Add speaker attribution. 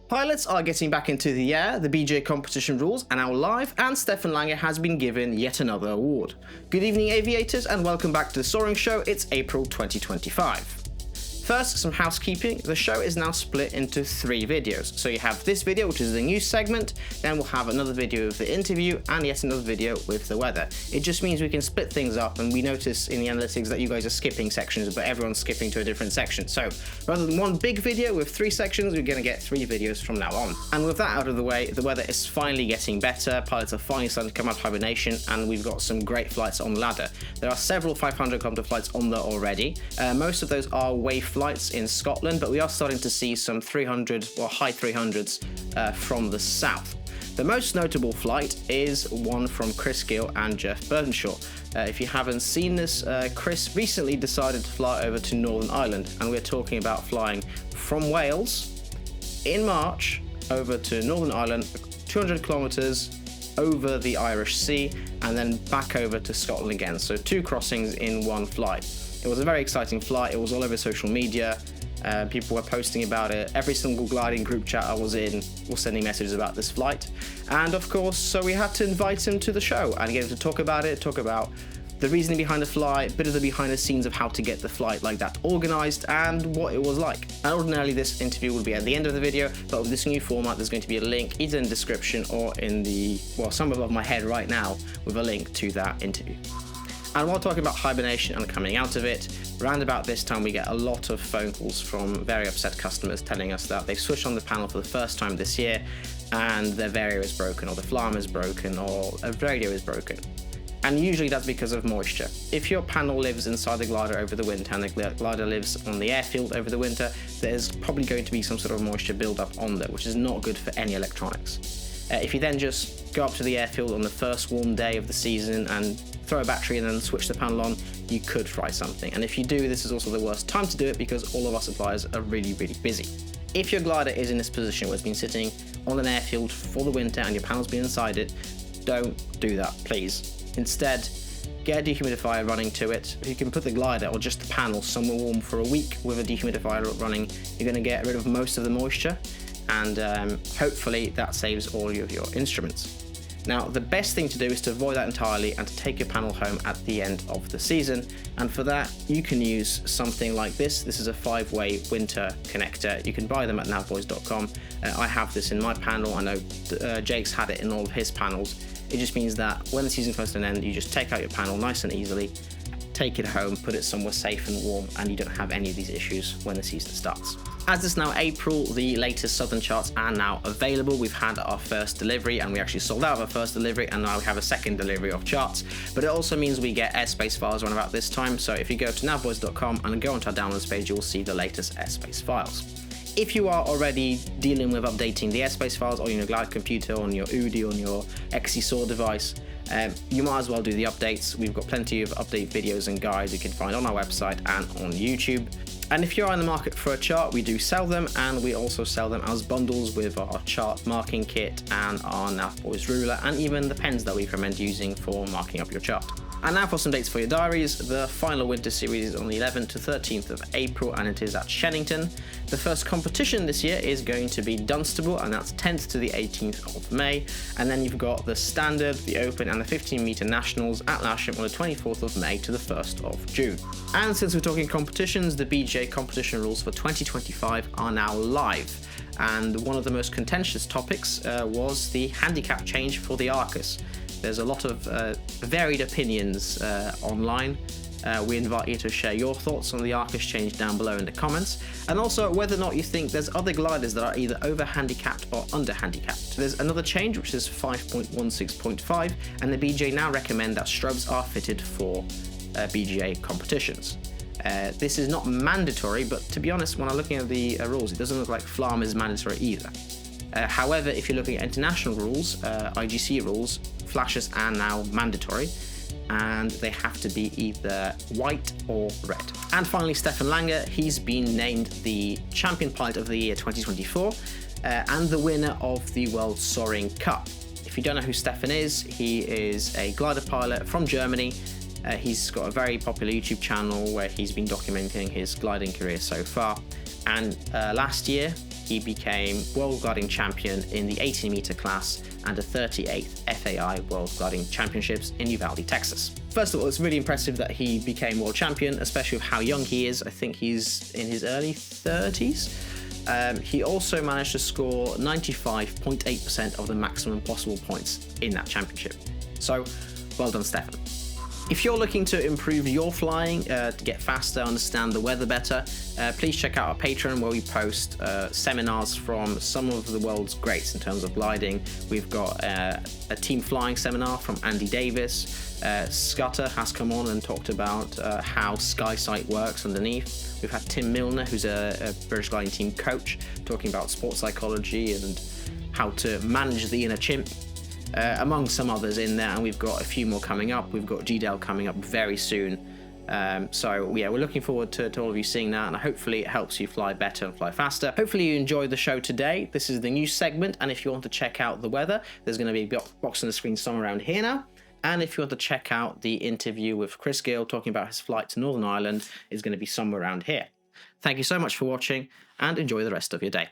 Speaker 1: Pilots are getting back into the air, the BGA competition rules are now live, and Stefan Langer has been given yet another award. Good evening, aviators, and welcome back to the Soaring Show. It's April 2025. First, some housekeeping. The show is now split into 3 videos. So you have this video, which is the news segment, then we'll have another video of the interview, and yet another video with the weather. It just means we can split things up, and we notice in the analytics that you guys are skipping sections, but everyone's skipping to a different section. So rather than one big video with 3 sections, we're going to get 3 videos from now on. And with that out of the way, the weather is finally getting better. Pilots are finally starting to come out of hibernation, and we've got some great flights on the ladder. There are several 500-kilometer flights on there already. Most of those are wave flights in Scotland, but we are starting to see some 300 or high 300s from the south. The most notable flight is one from Chris Gill and Jeff Burdenshaw. If you haven't seen this, Chris recently decided to fly over to Northern Ireland, and we're talking about flying from Wales in March over to Northern Ireland, 200 kilometers over the Irish Sea, and then back over to Scotland again. So 2 crossings in one flight. It was a very exciting flight. It was all over social media. People were posting about it. Every single gliding group chat I was in was sending messages about this flight. And of course, so we had to invite him to the show and get him to talk about it, talk about the reasoning behind the flight, a bit of the behind the scenes of how to get the flight like that organized and what it was like. And ordinarily this interview would be at the end of the video, but with this new format there's going to be a link either in the description or in the, well, somewhere above my head right now with a link to that interview. And while talking about hibernation and coming out of it, around about this time we get a lot of phone calls from very upset customers telling us that they've switched on the panel for the first time this year and their vario is broken, or the flam is broken, or a radio is broken. And usually that's because of moisture. If your panel lives inside the glider over the winter and the glider lives on the airfield over the winter, there's probably going to be some sort of moisture buildup on there, which is not good for any electronics. If you then just go up to the airfield on the first warm day of the season and throw a battery and then switch the panel on, you could fry something. And if you do, this is also the worst time to do it because all of our suppliers are really busy. If your glider is in this position where it's been sitting on an airfield for the winter and your panel's been inside it, don't do that, please. Instead, get a dehumidifier running to it. If you can put the glider or just the panel somewhere warm for a week with a dehumidifier running, you're going to get rid of most of the moisture, and hopefully that saves all of your instruments. Now, the best thing to do is to avoid that entirely and to take your panel home at the end of the season. And for that, you can use something like this. This is a 5-way winter connector. You can buy them at navboys.com. I have this in my panel. I know Jake's had it in all of his panels. It just means that when the season comes to an end, you just take out your panel nice and easily, take it home, put it somewhere safe and warm, and you don't have any of these issues when the season starts. As it's now April, the latest Southern charts are now available. We've had our first delivery, and we actually sold out of our first delivery, and now we have a second delivery of charts. But it also means we get Airspace files around about this time, so if you go to navboys.com and go onto our downloads page, you'll see the latest Airspace files. If you are already dealing with updating the Airspace files on your Glide computer, on your UDI, on your XC-SAW device, you might as well do the updates. We've got plenty of update videos and guides you can find on our website and on YouTube. And if you're in the market for a chart, we do sell them, and we also sell them as bundles with our chart marking kit and our Navboys ruler, and even the pens that we recommend using for marking up your chart. And now for some dates for your diaries. The final winter series is on the 11th to 13th of April, and it is at Shennington. The first competition this year is going to be Dunstable, and that's 10th to the 18th of May. And then you've got the Standard, the Open, and the 15-meter Nationals at Lasham on the 24th of May to the 1st of June. And since we're talking competitions, the BGA competition rules for 2025 are now live. And one of the most contentious topics was the handicap change for the Arcus. There's a lot of varied opinions online. We invite you to share your thoughts on the Arcus change down below in the comments, and also whether or not you think there's other gliders that are either over-handicapped or under-handicapped. There's another change which is 5.16.5, and the BGA now recommend that strobes are fitted for BGA competitions. This is not mandatory, but to be honest, when I'm looking at the rules, it doesn't look like flam is mandatory either. However, if you're looking at international rules, IGC rules, flashes are now mandatory, and they have to be either white or red. And finally, Stefan Langer, he's been named the Champion Pilot of the Year 2024 and the winner of the World Soaring Cup. If you don't know who Stefan is, he is a glider pilot from Germany. He's got a very popular YouTube channel where he's been documenting his gliding career so far. And last year, he became World Gliding Champion in the 80-meter class and the 38th FAI World Gliding Championships in Uvalde, Texas. First of all, it's really impressive that he became world champion, especially with how young he is. I think he's in his early 30s. He also managed to score 95.8% of the maximum possible points in that championship. So, well done, Stefan. If you're looking to improve your flying, to get faster, understand the weather better, please check out our Patreon, where we post seminars from some of the world's greats in terms of gliding. We've got a team flying seminar from Andy Davis. Scudder has come on and talked about how SkySight works underneath. We've had Tim Milner, who's a British gliding team coach, talking about sports psychology and how to manage the inner chimp. Among some others in there, and we've got a few more coming up. We've got GDL coming up very soon. So yeah, we're looking forward to all of you seeing that, and hopefully it helps you fly better and fly faster. Hopefully you enjoyed the show today. This is the news segment, and if you want to check out the weather, there's going to be a box on the screen somewhere around here now. And if you want to check out the interview with Chris Gill talking about his flight to Northern Ireland, it's going to be somewhere around here. Thank you so much for watching, and enjoy the rest of your day.